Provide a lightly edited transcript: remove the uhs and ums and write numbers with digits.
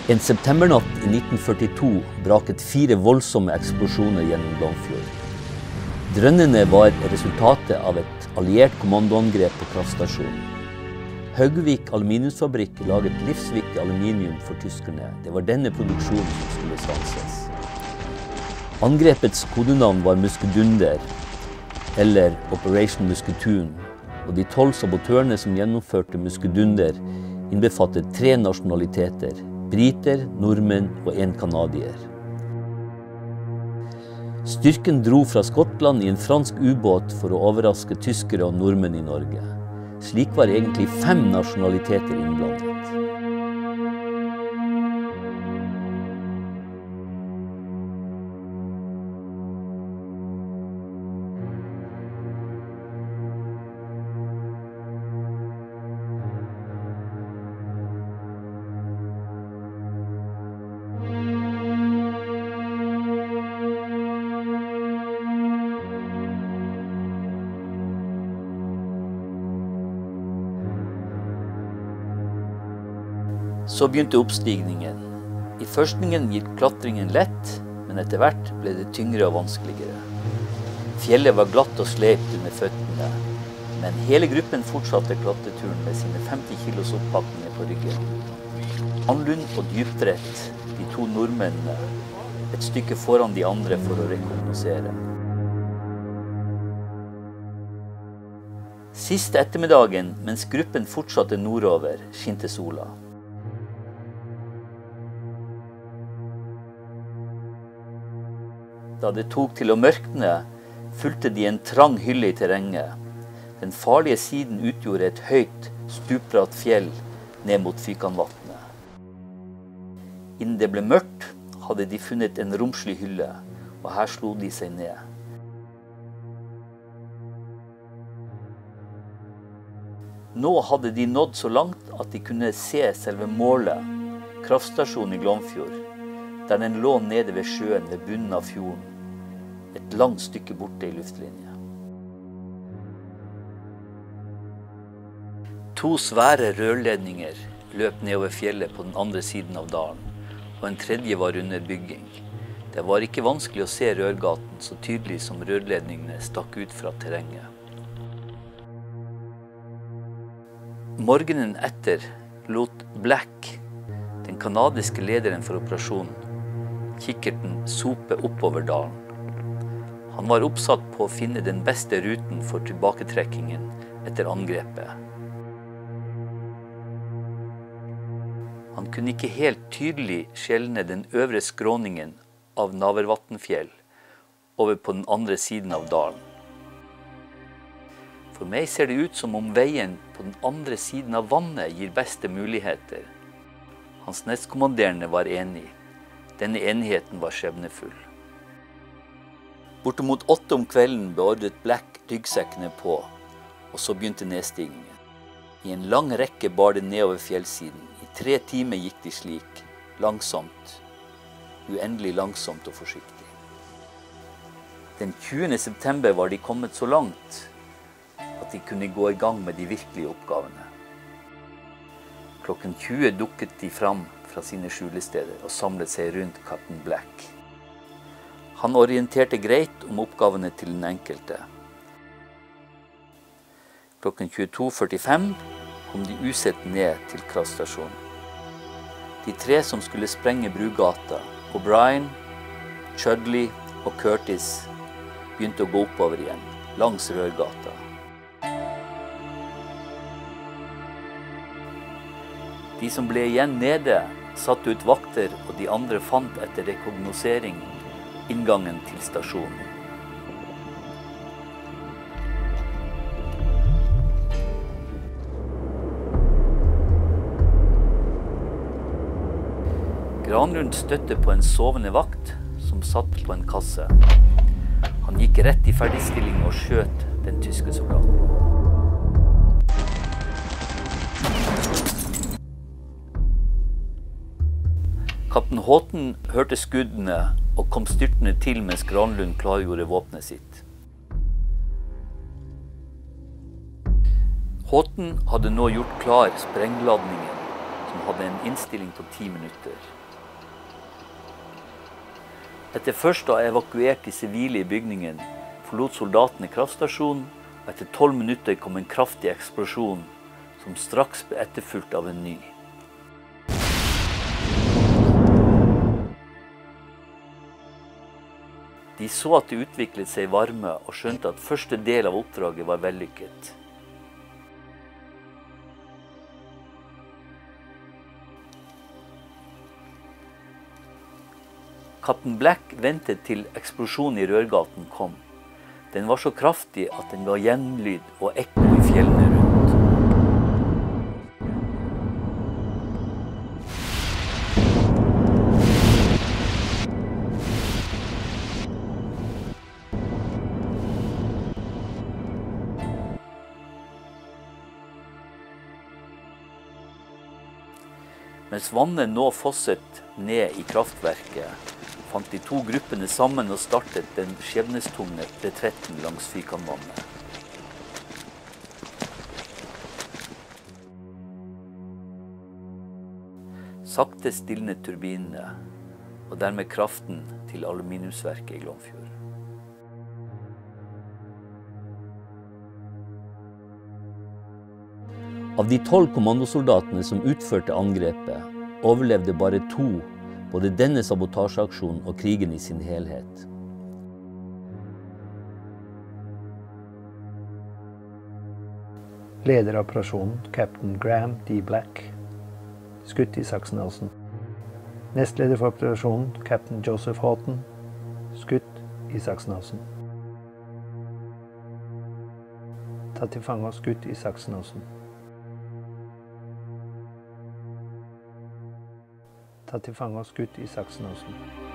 En septembernatt i 1942 braket 4 voldsomme eksplosjoner gjennom Glomfjord. Drønnene var resultatet av et alliert kommandoangrep på kraftstasjonen. Haugvik aluminiumsfabrikk laget livsviktig aluminium for tyskerne. Det var denne produksjonen som skulle stanses. Angrepets kodenavn var Muskedunder, eller Operation Musketoon, og de 12 sabotørene som gjennomførte Muskedunder innbefattet 3 nasjonaliteter, briter, nordmenn og 1 kanadier. Styrken dro fra Skottland i en fransk ubåt for å overraske tyskere og nordmenn i Norge. Slik var egentlig 5 nasjonaliteter innblandet. Så begynte oppstigningen. I førstningen gikk klatringen lett, men etter hvert ble det tyngre og vanskeligere. Fjellet var glatt og sleipt under føttene, men hele gruppen fortsatte klatreturen med sine 50 kilos oppakninger på ryggen. Anlund og Djupdrett, de 2 nordmennene, et stykke foran de andre for å rekognosere. Siste ettermiddagen, mens gruppen fortsatte nordover, skinte sola. Da det tok til å mørkne, fulgte de en trang hylle i terrenget. Den farlige siden utgjorde et høyt, stupbratt fjell ned mot Fykanvatnet. Innen det ble mørkt, hadde de funnet en romslig hylle, og her slo de seg ned. Nå hadde de nådd så langt at de kunne se selve målet, kraftstasjonen i Glomfjord, der den lå nede ved sjøen ved bunnen av fjorden, et langt stykke borte i luftlinje. 2 svære rørledninger løp nedover fjellet på den andre siden av dalen, og en tredje var under bygging. Det var ikke vanskelig å se rørgaten så tydelig som rørledningene stakk ut fra terrenget. Morgenen etter lot Black, den kanadiske lederen for operasjonen, kikkerten sope oppover dalen. Han var oppsatt på å finne den beste ruten for tilbaketrekkingen etter angrepet. Han kunne ikke helt tydelig skjelne den øvre skråningen av Navervatnfjell over på den andre siden av dalen. For meg ser det ut som om veien på den andre siden av vannet gir beste muligheter. Hans nestkommanderende var enig. Denne enigheten var skjebnefull. Bortimot 8 om kvelden beordret Black ryggsekkene på, og så begynte nedstigningen. I en lang rekke bar det nedover fjellsiden. I 3 timer gikk de slik, langsomt, uendelig langsomt og forsiktig. Den 20. september var de kommet så langt at de kunne gå i gang med de virkelige oppgavene. Klokken 20 dukket de fram fra sine skjulesteder og samlet seg rundt kaptein Black. Han orienterte greit om oppgavene til den enkelte. Klokken 22:45 kom de usett ned til kraftstasjonen. De 3 som skulle sprenge Brugata, O'Brien, Chudley og Curtis, begynte å gå oppover igjen, langs Rørgata. De som ble igjen nede, satte ut vakter, og de andre fant etter rekognosering inngangen til stasjonen. Granlund støtte på en sovende vakt som satt på en kasse. Han gikk rett i ferdigstilling og skjøt den tyske soldaten. Kaptein Håten hørte skuddene og kom styrtende til mens Granlund klargjorde våpenet sitt. Håten hadde nå gjort klar sprengladningen som hadde en innstilling på 10 minutter. Etter først å ha evakuert de sivile i bygningen, forlot soldatene kraftstasjonen, og etter 12 minutter kom en kraftig eksplosjon, som straks ble etterfulgt av en ny. De så at det utviklet seg varme, og skjønte at første del av oppdraget var vellykket. Kaptein Black ventet til eksplosjonen i rørgaten kom. Den var så kraftig at den ga gjenlyd og ekko i fjellene rundt. Mens vannet nå fosset ned i kraftverket, fant de to gruppene sammen og startet den skjebnestunge retretten langs Fykanvannet. Sakte stilnet turbinene, og dermed kraften til aluminiumsverket i Glomfjord. Av de 12 kommandosoldatene som utførte angrepet, overlevde bare 2 både denne sabotasjeaksjonen og krigen i sin helhet. Leder av operasjonen, Captain Graham D. Black, skutt i Sachsenhausen. Nestleder for operasjonen, Captain Joseph Houghton, skutt i Sachsenhausen. Tatt til fange og skutt i Sachsenhausen. Tatt til fange og skutt i Sachsenhausen.